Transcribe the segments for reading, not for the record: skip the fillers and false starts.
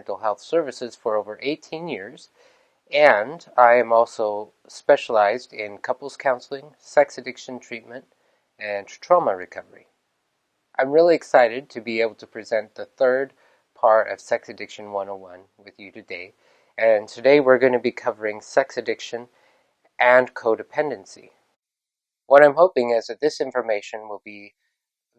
mental health services for over 18 years, and I am also specialized in couples counseling, sex addiction treatment, and trauma recovery. I'm really excited to be able to present the third part of Sex Addiction 101 with you today. And today we're going to be covering sex addiction and codependency. What I'm hoping is that this information will be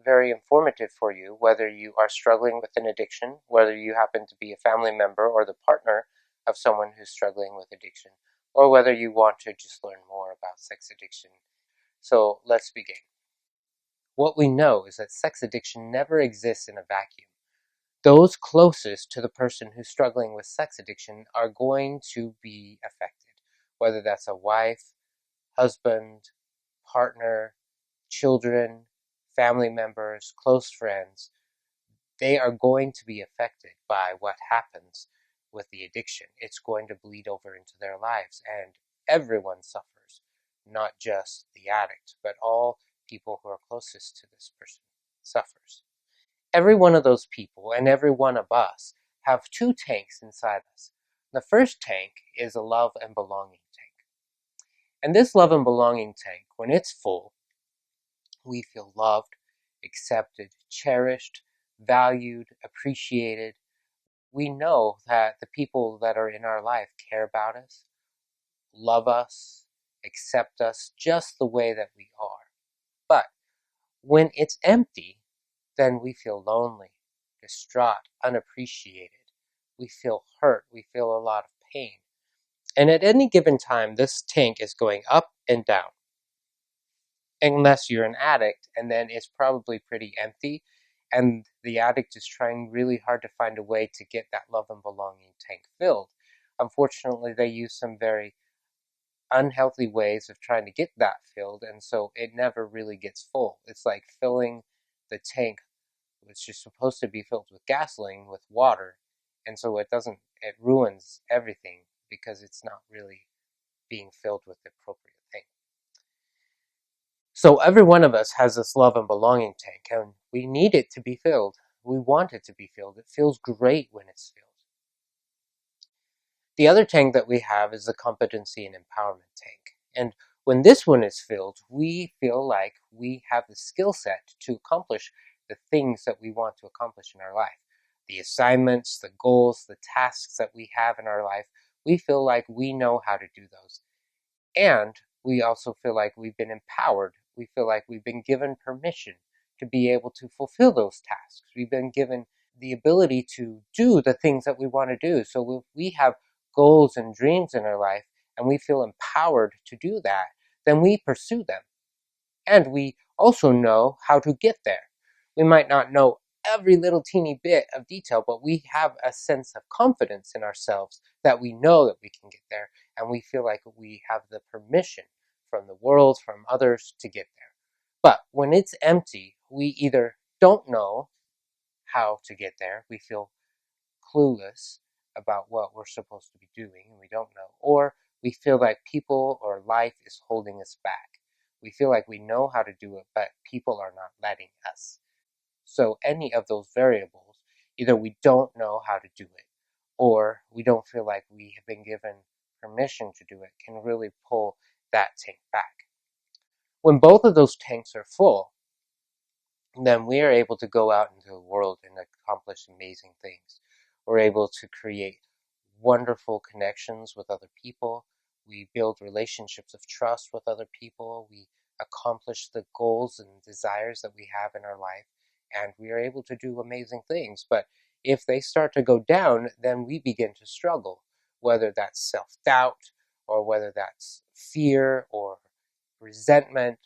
very informative for you, whether you are struggling with an addiction, whether you happen to be a family member or the partner of someone who's struggling with addiction, or whether you want to just learn more about sex addiction. So let's begin. What we know is that sex addiction never exists in a vacuum. Those closest to the person who's struggling with sex addiction are going to be affected, whether that's a wife, husband, partner, children, family members, close friends. They are going to be affected by what happens with the addiction. It's going to bleed over into their lives, and everyone suffers, not just the addict, but all people who are closest to this person suffers. Every one of those people and every one of us have two tanks inside us. The first tank is a love and belonging tank. And this love and belonging tank, when it's full, we feel loved, accepted, cherished, valued, appreciated. We know that the people that are in our life care about us, love us, accept us just the way that we are. But when it's empty, then we feel lonely, distraught, unappreciated. We feel hurt. We feel a lot of pain. And at any given time, this tank is going up and down. Unless you're an addict, and then it's probably pretty empty, and the addict is trying really hard to find a way to get that love and belonging tank filled. Unfortunately, they use some very unhealthy ways of trying to get that filled, and so it never really gets full. It's like filling the tank, which is supposed to be filled with gasoline, with water, and so it ruins everything because it's not really being filled with the appropriate thing. So every one of us has this love and belonging tank, and we need it to be filled. We want it to be filled. It feels great when it's filled. The other tank that we have is the competency and empowerment tank. And when this one is filled, we feel like we have the skill set to accomplish the things that we want to accomplish in our life. The assignments, the goals, the tasks that we have in our life, we feel like we know how to do those. And we also feel like we've been empowered. We feel like we've been given permission to be able to fulfill those tasks. We've been given the ability to do the things that we want to do. So if we have goals and dreams in our life and we feel empowered to do that, then we pursue them. And we also know how to get there. We might not know every little teeny bit of detail, but we have a sense of confidence in ourselves that we know that we can get there, and we feel like we have the permission from the world, from others to get there. But when it's empty, we either don't know how to get there, we feel clueless about what we're supposed to be doing, and we don't know, or we feel like people or life is holding us back. We feel like we know how to do it, but people are not letting us. So any of those variables, either we don't know how to do it, or we don't feel like we have been given permission to do it, can really pull that tank back. When both of those tanks are full, then we are able to go out into the world and accomplish amazing things. We're able to create wonderful connections with other people. We build relationships of trust with other people. We accomplish the goals and desires that we have in our life, and we are able to do amazing things. But if they start to go down, then we begin to struggle, whether that's self-doubt or whether that's fear or resentment.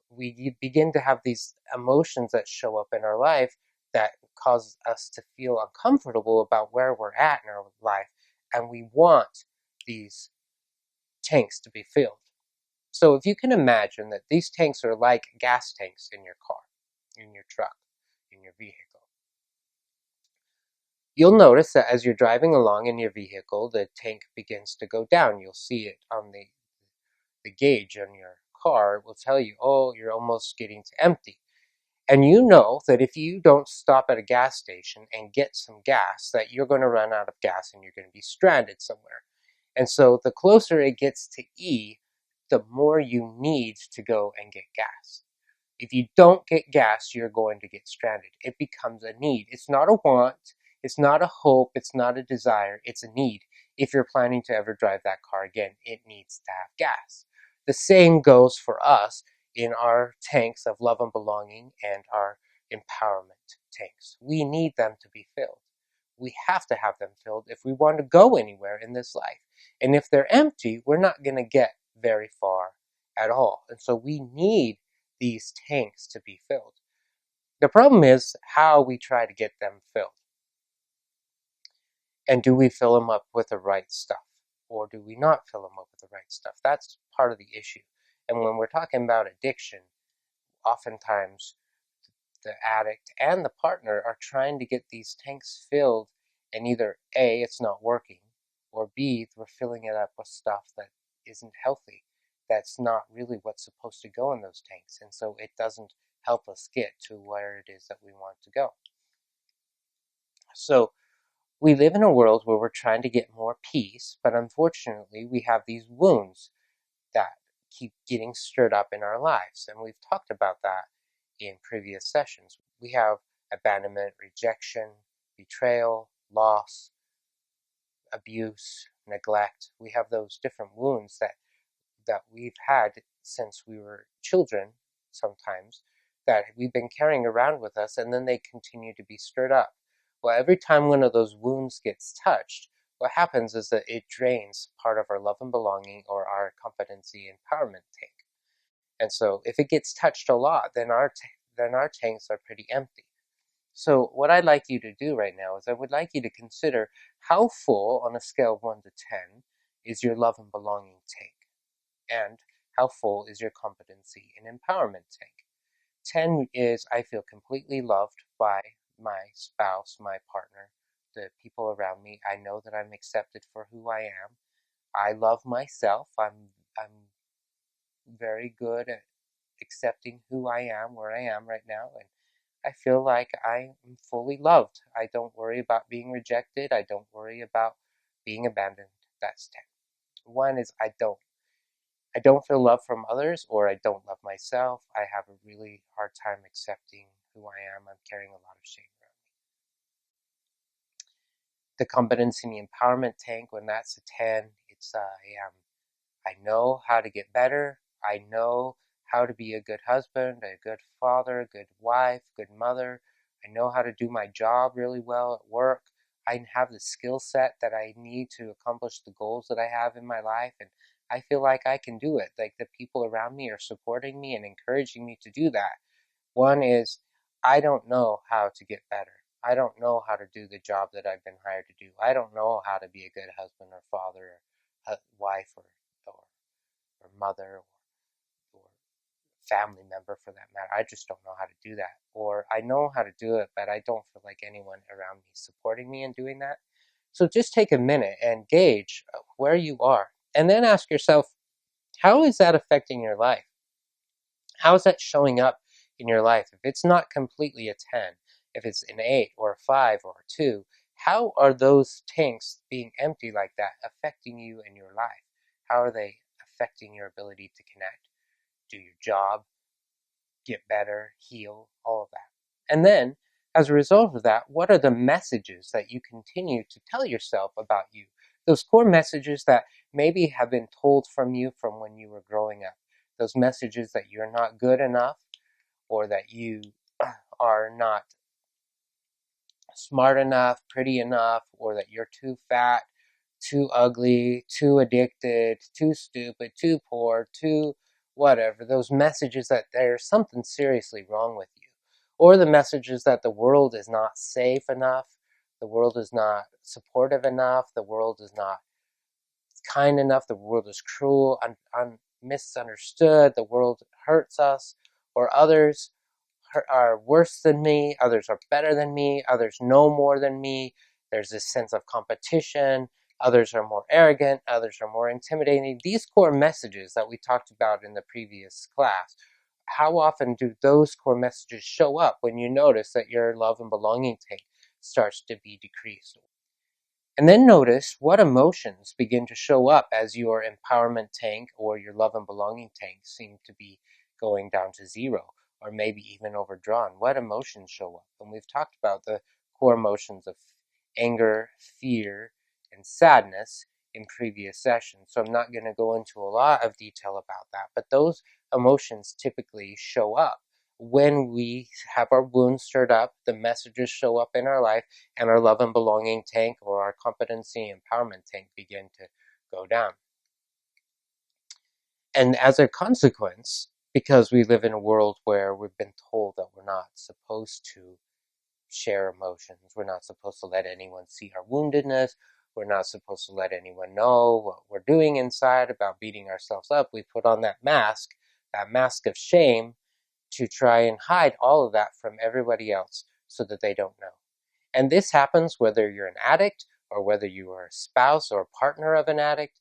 We begin to have these emotions that show up in our life that cause us to feel uncomfortable about where we're at in our life, and we want these tanks to be filled. So if you can imagine that these tanks are like gas tanks in your car, in your truck, in your vehicle, you'll notice that as you're driving along in your vehicle, the tank begins to go down. You'll see it on the gauge on your car. It will tell you, oh, you're almost getting to empty. And you know that if you don't stop at a gas station and get some gas, that you're going to run out of gas and you're going to be stranded somewhere. And so the closer it gets to E, the more you need to go and get gas. If you don't get gas, you're going to get stranded. It becomes a need. It's not a want. It's not a hope. It's not a desire. It's a need. If you're planning to ever drive that car again, it needs to have gas. The same goes for us in our tanks of love and belonging and our empowerment tanks. We need them to be filled. We have to have them filled if we want to go anywhere in this life. And if they're empty, we're not going to get very far at all. And so we need these tanks to be filled. The problem is how we try to get them filled. And do we fill them up with the right stuff? Or do we not fill them up with the right stuff? That's part of the issue. And when we're talking about addiction, oftentimes the addict and the partner are trying to get these tanks filled, and either A, it's not working, or B, we're filling it up with stuff that isn't healthy. That's not really what's supposed to go in those tanks, and so it doesn't help us get to where it is that we want to go. So we live in a world where we're trying to get more peace, but unfortunately we have these wounds that keep getting stirred up in our lives, and we've talked about that in previous sessions. We have abandonment, rejection, betrayal, loss, abuse, neglect. We have those different wounds that we've had since we were children sometimes, that we've been carrying around with us, and then they continue to be stirred up. Well, every time one of those wounds gets touched, what happens is that it drains part of our love and belonging or our competency empowerment tank. And so if it gets touched a lot, then our tanks are pretty empty. So what I'd like you to do right now is I would like you to consider how full on a scale of 1 to 10 is your love and belonging tank, and how full is your competency and empowerment tank. 10 is I feel completely loved by my spouse, my partner, the people around me. I know that I'm accepted for who I am. I love myself. I'm very good at accepting who I am, where I am right now, and I feel like I am fully loved. I don't worry about being rejected. I don't worry about being abandoned. That's 10. 1 is I don't feel love from others, or I don't love myself. I have a really hard time accepting who I am. I'm carrying a lot of shame around me. The competence and the empowerment tank, when that's a 10, it's I know how to get better. I know how to be a good husband, a good father, a good wife, good mother. I know how to do my job really well at work. I have the skill set that I need to accomplish the goals that I have in my life, and I feel like I can do it. Like the people around me are supporting me and encouraging me to do that. 1 is I don't know how to get better. I don't know how to do the job that I've been hired to do. I don't know how to be a good husband or father or wife or mother or family member for that matter. I just don't know how to do that. Or I know how to do it, but I don't feel like anyone around me is supporting me in doing that. So just take a minute and gauge where you are. And then ask yourself, how is that affecting your life? How is that showing up in your life? If it's not completely a 10, if it's an 8 or a 5 or a 2, how are those tanks being empty like that affecting you in your life? How are they affecting your ability to connect, do your job, get better, heal, all of that? And then, as a result of that, what are the messages that you continue to tell yourself about you? Those core messages that maybe have been told from you from when you were growing up. Those messages that you're not good enough, or that you are not smart enough, pretty enough, or that you're too fat, too ugly, too addicted, too stupid, too poor, too whatever. Those messages that there's something seriously wrong with you. Or the messages that the world is not safe enough, the world is not supportive enough, the world is not kind enough, the world is cruel, misunderstood, the world hurts us, or others are worse than me, others are better than me, others know more than me. There's this sense of competition. Others are more arrogant, others are more intimidating. These core messages that we talked about in the previous class how often do those core messages show up when you notice that your love and belonging tank starts to be decreased? And then notice what emotions begin to show up as your empowerment tank or your love and belonging tank seem to be going down to zero or maybe even overdrawn. What emotions show up? And we've talked about the core emotions of anger, fear, and sadness in previous sessions. So I'm not going to go into a lot of detail about that, but those emotions typically show up when we have our wounds stirred up, the messages show up in our life, and our love and belonging tank or our competency empowerment tank begin to go down. And as a consequence, because we live in a world where we've been told that we're not supposed to share emotions, we're not supposed to let anyone see our woundedness, we're not supposed to let anyone know what we're doing inside about beating ourselves up, we put on that mask of shame, to try and hide all of that from everybody else so that they don't know. And this happens whether you're an addict or whether you are a spouse or a partner of an addict